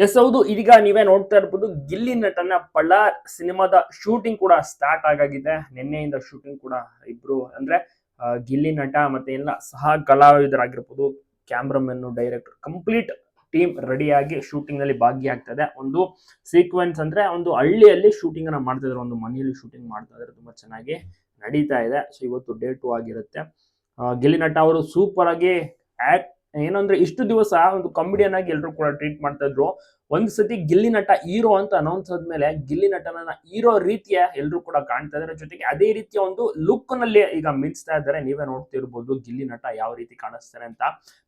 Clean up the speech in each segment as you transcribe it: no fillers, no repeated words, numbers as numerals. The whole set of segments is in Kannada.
ಎಸ್ ಹೌದು. ಇದೀಗ ನೀವೇ ನೋಡ್ತಾ ಇರ್ಬೋದು, ಗಿಲ್ಲಿ ನಟನ ಪಳ್ಳಾರ್ ಸಿನಿಮಾದ ಶೂಟಿಂಗ್ ಕೂಡ ಸ್ಟಾರ್ಟ್ ಆಗಾಗಿದೆ. ನಿನ್ನೆಯಿಂದ ಶೂಟಿಂಗ್ ಕೂಡ ಇಬ್ರು ಅಂದ್ರೆ ಗಿಲ್ಲಿ ನಟ ಮತ್ತೆ ಎಲ್ಲ ಸಹ ಕಲಾವಿದರಾಗಿರ್ಬೋದು, ಕ್ಯಾಮ್ರಾಮನ್, ಡೈರೆಕ್ಟರ್, ಕಂಪ್ಲೀಟ್ ಟೀಮ್ ರೆಡಿಯಾಗಿ ಶೂಟಿಂಗ್ ನಲ್ಲಿ ಭಾಗಿಯಾಗ್ತದೆ. ಒಂದು ಸೀಕ್ವೆನ್ಸ್ ಅಂದ್ರೆ ಒಂದು ಹಳ್ಳಿಯಲ್ಲಿ ಶೂಟಿಂಗ್ ಅನ್ನ ಮಾಡ್ತಾ ಇದ್ರು, ಒಂದು ಮನೆಯಲ್ಲಿ ಶೂಟಿಂಗ್ ಮಾಡ್ತಾ ಇದ್ರೆ ತುಂಬಾ ಚೆನ್ನಾಗಿ ನಡೀತಾ ಇದೆ. ಸೊ ಇವತ್ತು ಡೇ 2 ಆಗಿರುತ್ತೆ. ಗಿಲ್ಲಿ ನಟ ಅವರು ಸೂಪರ್ ಆಗಿ ಆಕ್ಟ್ ಏನಂದ್ರೆ ಇಷ್ಟು ದಿವಸ ಒಂದು ಕಾಮಿಡಿಯನ್ ಆಗಿ ಎಲ್ಲರೂ ಕೂಡ ಟ್ರೀಟ್ ಮಾಡ್ತಾ ಇದ್ರು. ಒಂದ್ ಸತಿ ಗಿಲ್ಲಿ ನಟ ಹೀರೋ ಅಂತ ಅನೌನ್ಸ್ ಆದ್ಮೇಲೆ ಗಿಲ್ಲಿ ನಟನನ್ನ ಹೀರೋ ರೀತಿಯ ಎಲ್ಲರೂ ಕೂಡ ಕಾಣ್ತಾ ಇದಾರೆ. ಜೊತೆಗೆ ಅದೇ ರೀತಿಯ ಒಂದು ಲುಕ್ ನಲ್ಲಿ ಈಗ ಮಿಂಚ್ತಾ ಇದ್ದಾರೆ. ನೀವೇ ನೋಡ್ತಿರ್ಬೋದು ಗಿಲ್ಲಿ ನಟ ಯಾವ ರೀತಿ ಕಾಣಿಸ್ತಾರೆ ಅಂತ.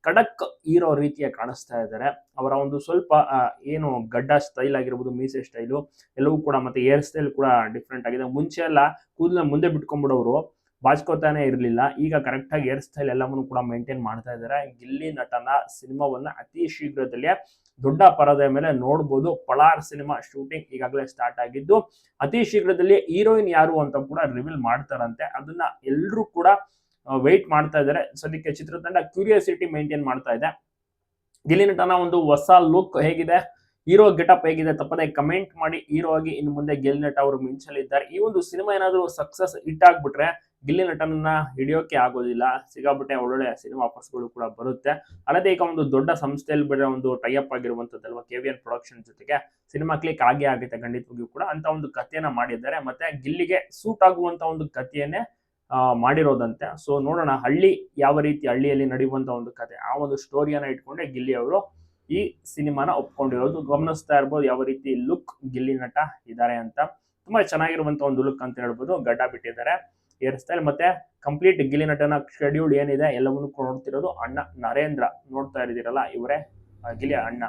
ಖಡಕ್ ಹೀರೋ ರೀತಿಯ ಕಾಣಿಸ್ತಾ ಇದ್ದಾರೆ. ಅವರ ಒಂದು ಸ್ವಲ್ಪ ಏನು ಗಡ್ಡ ಸ್ಟೈಲ್ ಆಗಿರ್ಬೋದು, ಮೀಸೆ ಸ್ಟೈಲು ಎಲ್ಲವೂ ಕೂಡ, ಮತ್ತೆ ಹೇರ್ ಸ್ಟೈಲ್ ಕೂಡ ಡಿಫ್ರೆಂಟ್ ಆಗಿದೆ. ಮುಂಚೆ ಎಲ್ಲ ಕೂದಲ ಮುಂದೆ ಬಿಟ್ಕೊಂಡ್ಬಿಡೋರು, ಬಾಚ್ಕೋತಾನೆ ಇರಲಿಲ್ಲ. ಈಗ ಕರೆಕ್ಟ್ ಆಗಿ ಹೇರ್ ಸ್ಟೈಲ್ ಎಲ್ಲವನ್ನು ಕೂಡ ಮೇಂಟೈನ್ ಮಾಡ್ತಾ ಇದ್ದಾರೆ. ಗಿಲ್ಲಿ ನಟನ ಸಿನಿಮಾವನ್ನ ಅತಿ ಶೀಘ್ರದಲ್ಲೇ ದೊಡ್ಡ ಪರದೆಯ ಮೇಲೆ ನೋಡಬಹುದು. ಪಳಾರ್ ಸಿನಿಮಾ ಶೂಟಿಂಗ್ ಈಗಾಗಲೇ ಸ್ಟಾರ್ಟ್ ಆಗಿದ್ದು, ಅತಿ ಶೀಘ್ರದಲ್ಲಿ ಹೀರೋಯಿನ್ ಯಾರು ಅಂತ ಕೂಡ ರಿವೀಲ್ ಮಾಡ್ತಾರಂತೆ. ಅದನ್ನ ಎಲ್ಲರೂ ಕೂಡ ವೆಯ್ಟ್ ಮಾಡ್ತಾ ಇದ್ದಾರೆ. ಸದ್ಯಕ್ಕೆ ಚಿತ್ರತಂಡ ಕ್ಯೂರಿಯಾಸಿಟಿ ಮೇಂಟೈನ್ ಮಾಡ್ತಾ ಇದೆ. ಗಿಲ್ಲಿ ನಟನ ಒಂದು ಹೊಸ ಲುಕ್ ಹೇಗಿದೆ, ಹೀರೋ ಗೆಟಪ್ ಹೇಗಿದೆ, ತಪ್ಪದೆ ಕಮೆಂಟ್ ಮಾಡಿ. ಹೀರೋ ಆಗಿ ಇನ್ನು ಮುಂದೆ ಗಿಲ್ಲಿ ನಟ ಅವರು ಮಿಂಚಲಿದ್ದಾರೆ. ಈ ಒಂದು ಸಿನಿಮಾ ಏನಾದರೂ ಸಕ್ಸಸ್ ಹಿಟ್ ಆಗ್ಬಿಟ್ರೆ ಗಿಲ್ಲಿ ನಟನನ್ನ ಹಿಡಿಯೋಕೆ ಆಗೋದಿಲ್ಲ. ಸಿಗಾಬಿಟ್ಟೆ ಒಳ್ಳೊಳ್ಳೆ ಸಿನಿಮಾ ಆಫರ್ಸ್ಗಳು ಕೂಡ ಬರುತ್ತೆ. ಅಲ್ಲದೆ ಈಗ ಒಂದು ದೊಡ್ಡ ಸಂಸ್ಥೆಯಲ್ಲಿ ಬೇರೆ ಒಂದು ಟೈಅಪ್ ಆಗಿರುವಂತದ್ದಲ್ವಾ, KVN ಪ್ರೊಡಕ್ಷನ್ ಜೊತೆಗೆ ಸಿನಿಮಾ ಕ್ಲಿಕ್ ಆಗೇ ಆಗುತ್ತೆ ಖಂಡಿತವಾಗಿಯೂ ಕೂಡ. ಅಂತ ಒಂದು ಕಥೆಯನ್ನ ಮಾಡಿದ್ದಾರೆ. ಮತ್ತೆ ಗಿಲ್ಲಿಗೆ ಸೂಟ್ ಆಗುವಂತ ಒಂದು ಕಥೆಯನ್ನೇ ಮಾಡಿರೋದಂತೆ. ಸೊ ನೋಡೋಣ, ಹಳ್ಳಿ ಯಾವ ರೀತಿ, ಹಳ್ಳಿಯಲ್ಲಿ ನಡೆಯುವಂತ ಒಂದು ಕಥೆ, ಆ ಒಂದು ಸ್ಟೋರಿಯನ್ನ ಇಟ್ಕೊಂಡೆ ಗಿಲ್ಲಿ ಅವರು ಈ ಸಿನಿಮಾನ ಒಪ್ಕೊಂಡಿರೋದು. ಗಮನಿಸ್ತಾ ಇರ್ಬೋದು ಯಾವ ರೀತಿ ಲುಕ್ ಗಿಲ್ಲಿ ನಟ ಇದ್ದಾರೆ ಅಂತ. ತುಂಬಾ ಚೆನ್ನಾಗಿರುವಂತ ಒಂದು ಲುಕ್ ಅಂತ ಹೇಳ್ಬೋದು. ಗಡ್ಡ ಬಿಟ್ಟಿದ್ದಾರೆ, ಹೇರ್ ಸ್ಟೈಲ್, ಮತ್ತೆ ಕಂಪ್ಲೀಟ್ ಗಿಲ್ಲಿ ನಟನ ಶೆಡ್ಯೂಲ್ ಏನಿದೆ ಎಲ್ಲವನ್ನು ನೋಡ್ತಿರೋದು ಅಣ್ಣ ನರೇಂದ್ರ. ನೋಡ್ತಾ ಇದ್ದೀರಲ್ಲ, ಇವರೇ ಗಿಲ್ಲಿ ಅಣ್ಣ.